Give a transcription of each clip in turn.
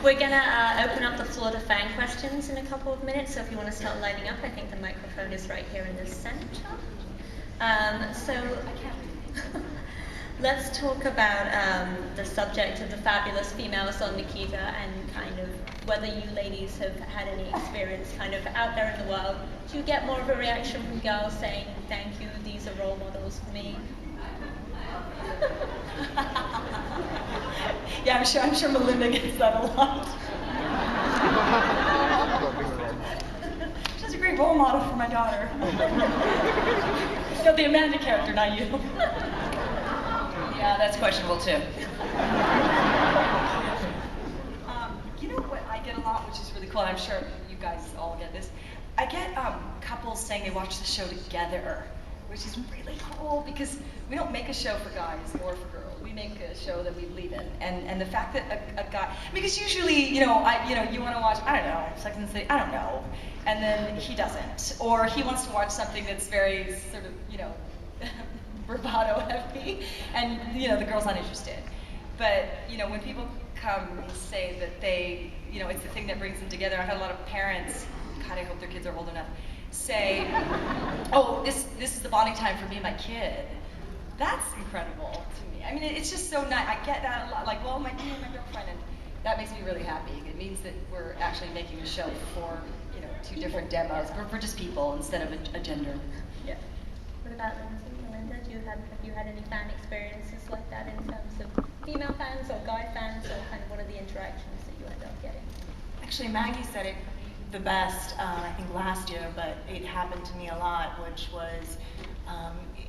We're going to open up the floor to fan questions in a couple of minutes, so if you want to start lining up, I think the microphone is right here in the center. Let's talk about the subject of the fabulous females on Nikita and kind of whether you ladies have had any experience kind of out there in the world. Do you get more of a reaction from girls saying, thank you, these are role models for me? Yeah, I'm sure Melinda gets that a lot. She's a great role model for my daughter. No, the Amanda character, not you. Yeah, that's questionable too. You know what I get a lot, which is really cool, and I'm sure you guys all get this. I get couples saying they watch the show together, which is really cool because we don't make a show for guys or for girls. We make a show that we believe in, and the fact that a guy, because usually, you want to watch, I don't know, Sex and the City, I don't know, and then he doesn't, or he wants to watch something that's very sort of, bravado heavy, and the girl's not interested. But when people come and say that they, it's the thing that brings them together. I've had a lot of parents, God, I hope their kids are old enough, say, oh, this is the bonding time for me and my kid. That's incredible to me. I mean, it's just so nice. I get that a lot. Like, well, my girlfriend, and that makes me really happy. It means that we're actually making a show for, two different demos, for just people instead of a gender. Yeah. What about Lynsay, Melinda? Have you had any fan experiences like that in terms of female fans or guy fans, or kind of what are the interactions that you end up getting? Actually, Maggie said it the best, I think last year, but it happened to me a lot, which was,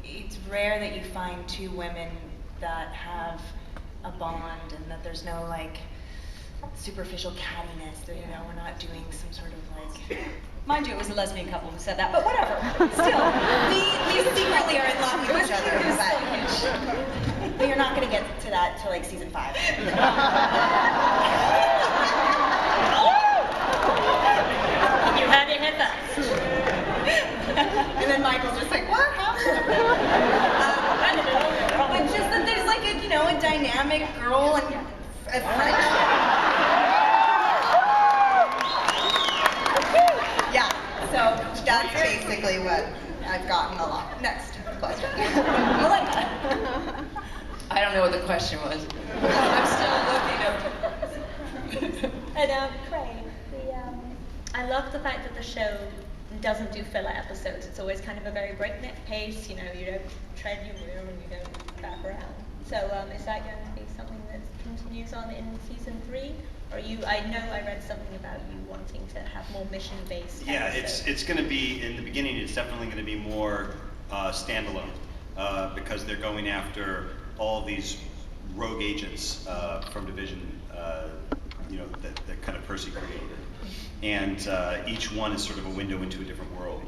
it's rare that you find two women that have a bond and that there's no superficial cattiness, that we're not doing some sort of Mind you, it was a lesbian couple who said that, but whatever. Still, we secretly are in love with each other, but you're not going to get to that till season 5. You heard it here first. And then Michael's just like, what happened? But just that there's a dynamic girl and a friendship. Yeah, so that's basically what I've gotten a lot. Next question. Melinda. I don't know what the question was. I'm still looking over. And Craig, I love the fact that the show doesn't do filler episodes. It's always kind of a very breakneck pace. You don't tread your wheel and you don't crap around. So is that going to be something that continues on in season 3? Or I know I read something about you wanting to have more mission-based. Yeah, episodes. it's going to be, in the beginning, it's definitely going to be more standalone because they're going after all these rogue agents from Division, that kind of Percy created. And each one is sort of a window into a different world.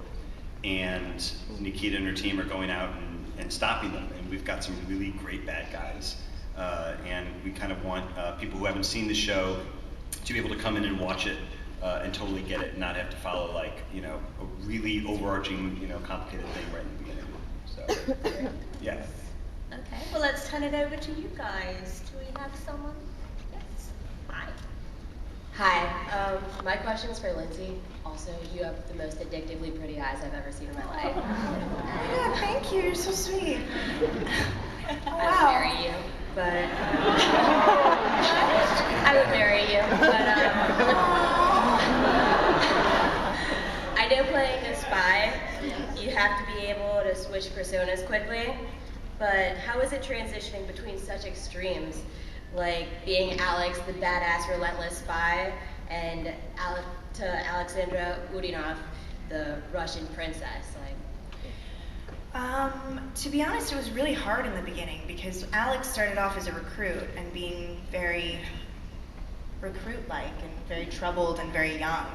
And Nikita and her team are going out and stopping them. And we've got some really great bad guys. And we kind of want people who haven't seen the show to be able to come in and watch it and totally get it and not have to follow a really overarching, complicated thing right in the beginning. So, yeah. Okay, well let's turn it over to you guys. Do we have someone? Yes. Hi. Hi, my question is for Lynsay. Also, you have the most addictively pretty eyes I've ever seen in my life. Yeah, thank you, you're so sweet. I would marry you, but I would marry you, but I know playing a spy, you have to be able to switch personas quickly, but how is it transitioning between such extremes, like being Alex, the badass, relentless spy, and Alexandra Udinov, the Russian princess? To be honest, it was really hard in the beginning because Alex started off as a recruit and being very recruit-like and very troubled and very young.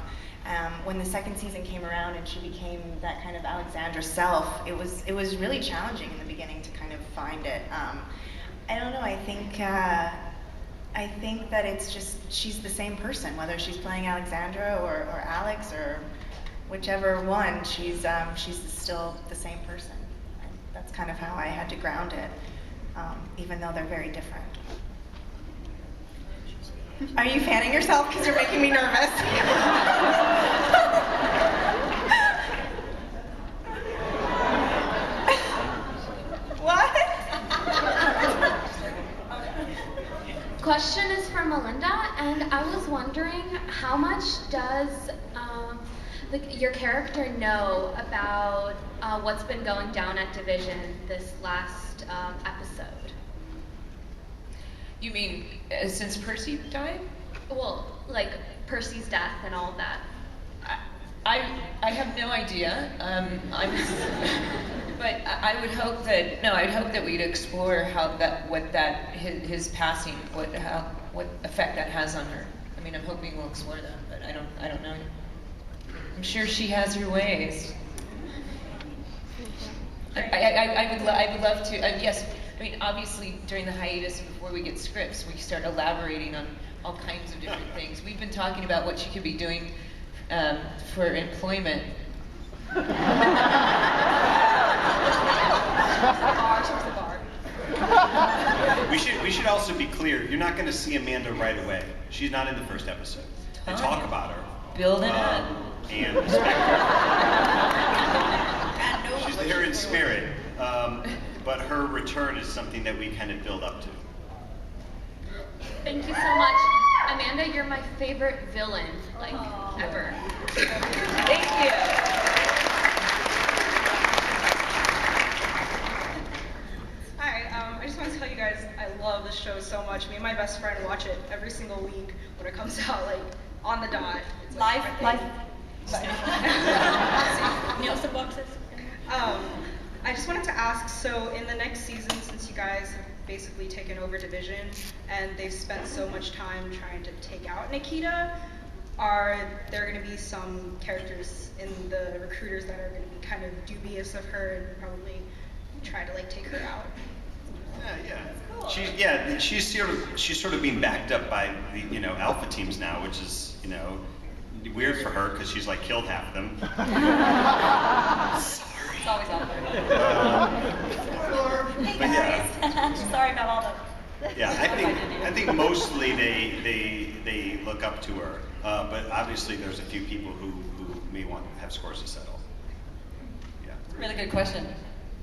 When the second season came around and she became that kind of Alexandra self, it was really challenging in the beginning to kind of find it. I don't know, I think that it's just, she's the same person, whether she's playing Alexandra or Alex or whichever one, she's still the same person. And that's kind of how I had to ground it, even though they're very different. Are you fanning yourself because you're making me nervous? What? Question is for Melinda, and I was wondering how much does your character know about what's been going down at Division this last episode? You mean since Percy died? Well, like Percy's death and all of that. I have no idea. But I would hope that we'd explore his passing, what effect that has on her. I mean, I'm hoping we'll explore that, but I don't know. I'm sure she has her ways. I would love to. Yes. I mean, obviously, during the hiatus and before we get scripts, we start elaborating on all kinds of different things. We've been talking about what she could be doing for employment. We should also be clear. You're not going to see Amanda right away. She's not in the first episode. They talk about her. Building up. And respect her. She's there in spirit. But her return is something that we kind of build up to. Thank you so much. Amanda, you're my favorite villain, like, ever. Thank you. Hi, I just want to tell you guys I love this show so much. Me and my best friend watch it every single week when it comes out, like, on the dot. It's like Live. Nielsen boxes. I just wanted to ask, so in the next season, since you guys have basically taken over Division and they've spent so much time trying to take out Nikita, are there going to be some characters in the recruiters that are going to be kind of dubious of her and probably try to like take her out? Yeah. She's sort of being backed up by the alpha teams now, which is weird for her because she's like killed half of them. It's always out there. Hey guys. Sorry about all the. Yeah, I think mostly they look up to her, but obviously there's a few people who may want to have scores to settle. Yeah. Really good question.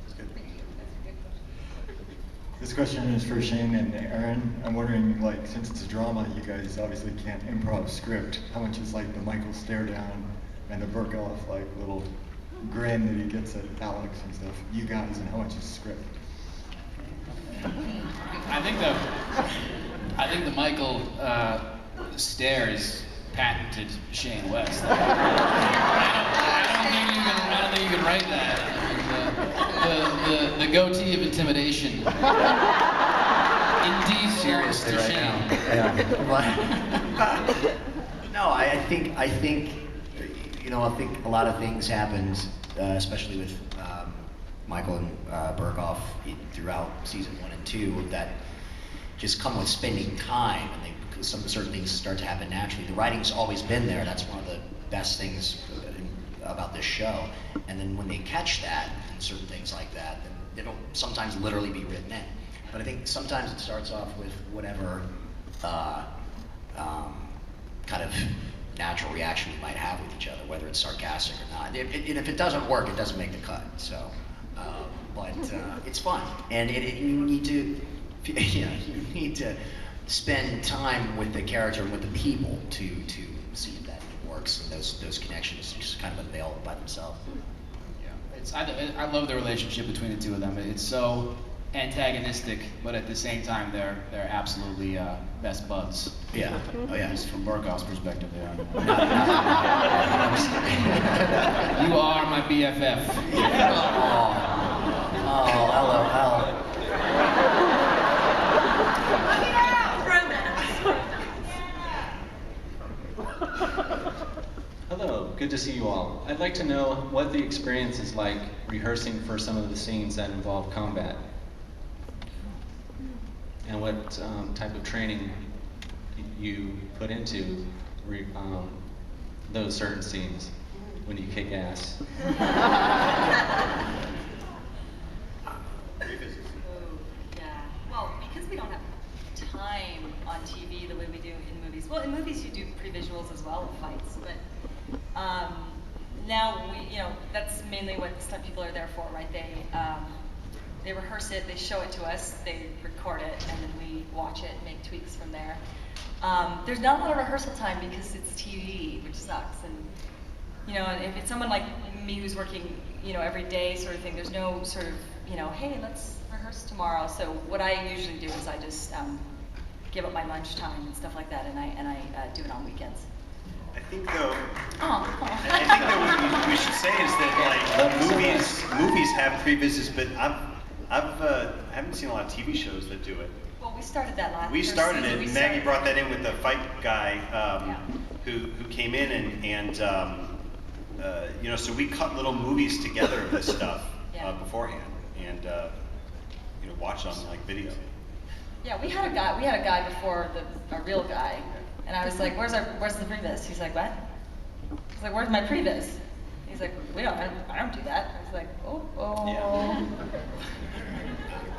That's good. This question is for Shane and Aaron. I'm wondering, like, since it's a drama, you guys obviously can't improv script. How much is like the Michael stare down and the Burkoff like little grin that he gets at Alex and stuff? You guys, and how much is script? I think the Michael stare is patented Shane West. I don't think you can write that. The goatee of intimidation. Indeed, seriously, right Shane. now. Yeah. No, I think I think a lot of things happened, especially with Michael and Burkoff throughout season 1 and 2, that just come with spending time, and some certain things start to happen naturally. The writing's always been there. That's one of the best things about this show. And then when they catch that and certain things like that, then it'll sometimes literally be written in. But I think sometimes it starts off with whatever kind of natural reaction we might have with each other, whether it's sarcastic or not. And if it doesn't work, it doesn't make the cut. So, but it's fun, and you need to spend time with the character and with the people to see that it works, and those connections just kind of unveil by themselves. Yeah, I love the relationship between the two of them. It's so antagonistic, but at the same time, they're absolutely best buds. Yeah. Oh yeah. Just from Burkoff's perspective, they are. You are my BFF. Oh, LOL. Hello, good to see you all. I'd like to know what the experience is like rehearsing for some of the scenes that involve combat, and what type of training you put into those certain scenes when you kick ass. Yeah. Well, because we don't have time on TV the way we do in Well, in movies you do pre-visuals as well of fights, but now that's mainly what the stunt people are there for, right? They rehearse it, they show it to us, they record it, and then we watch it and make tweaks from there. There's not a lot of rehearsal time because it's TV, which sucks. And and if it's someone like me who's working, every day sort of thing, there's no sort of, hey, let's rehearse tomorrow. So what I usually do is I just give up my lunch time and stuff like that, and I do it on weekends. I think though, Oh. I think that what we should say is that like movies have pre-visits, but I haven't seen a lot of TV shows that do it. Well, we started that last. We started season. it. Maggie brought that in with the fight guy who came in and so we cut little movies together of this stuff beforehand and watched on like video. Yeah, we had a guy before a real guy, and I was like, where's the previs? He's like, what? I was like, where's my previs? He's like, I don't do that. I was like, oh. Yeah.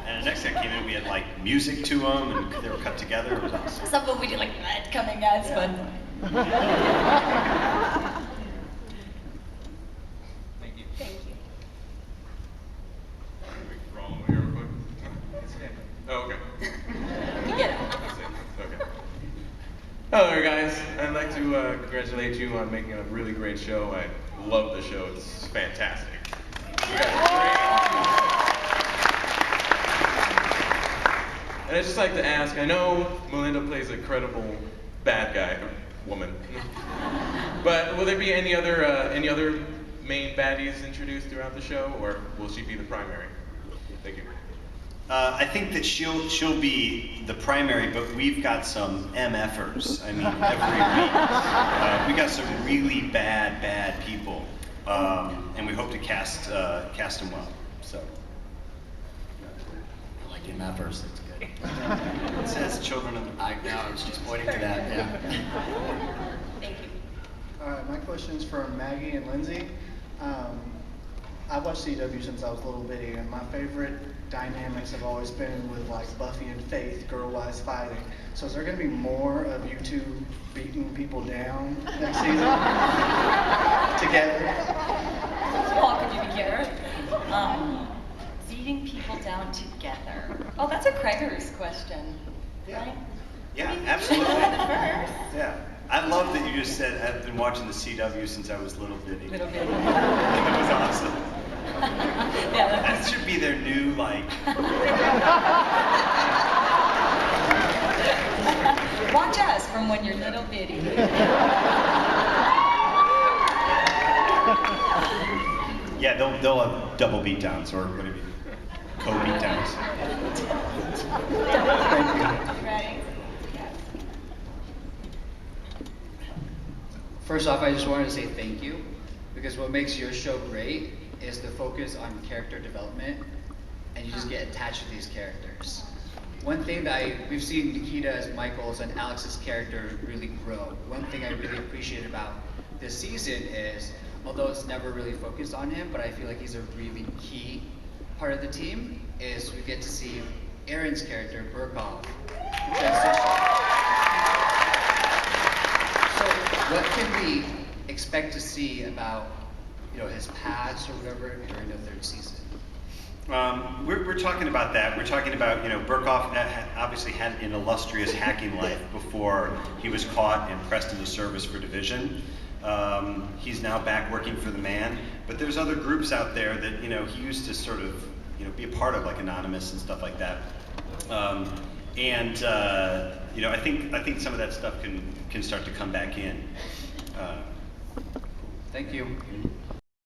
And the next guy came in, we had like music to them, and they were cut together. It was awesome. Some of them we did like that coming out. It's fun. Thank you. Thank you. Wrong way real quick. Oh, okay. You get it. Okay. Hello there, guys. I'd like to congratulate you on making a really great show. I love the show. It's fantastic. You guys are great. And I'd just like to ask, I know Melinda plays a credible bad guy, woman, but will there be any other main baddies introduced throughout the show, or will she be the primary? Thank you. I think that she'll be the primary, but we've got some MFers. I mean, every week we got some really bad people, and we hope to cast them well. So. I like MFers. That's good. It says children of the... I know. I was just pointing to that. Yeah. Thank you. All right, my question's for Maggie and Lynsay. I've watched CW since I was a little bitty, and my favorite dynamics have always been with like Buffy and Faith, girl-wise fighting. So is there going to be more of you two beating people down next season together? Well, could you be Garrett? Beating people down together. Oh, that's a Craigers question, right? Yeah, absolutely. First. Yeah. I love that you just said I've been watching the CW since I was little bitty. Little bitty. That was awesome. Yeah, That should be their new like. Watch us from when you're little bitty. Yeah, they'll have double beatdowns or whatever. Co-beatdowns. Ready? First off, I just wanted to say thank you, because what makes your show great is the focus on character development, and you just get attached to these characters. One thing that we've seen Nikita as Michael's and Alex's character really grow. One thing I really appreciate about this season is, although it's never really focused on him, but I feel like he's a really key part of the team, is we get to see Aaron's character, Burkhoff, transition. So what can we expect to see about his past or whatever during the third season? We're talking about that. We're talking about, Burkhoff obviously had an illustrious hacking life before he was caught and pressed into service for Division. He's now back working for the man, but there's other groups out there that, he used to sort of, be a part of, like Anonymous and stuff like that. I think some of that stuff can start to come back in. Thank you.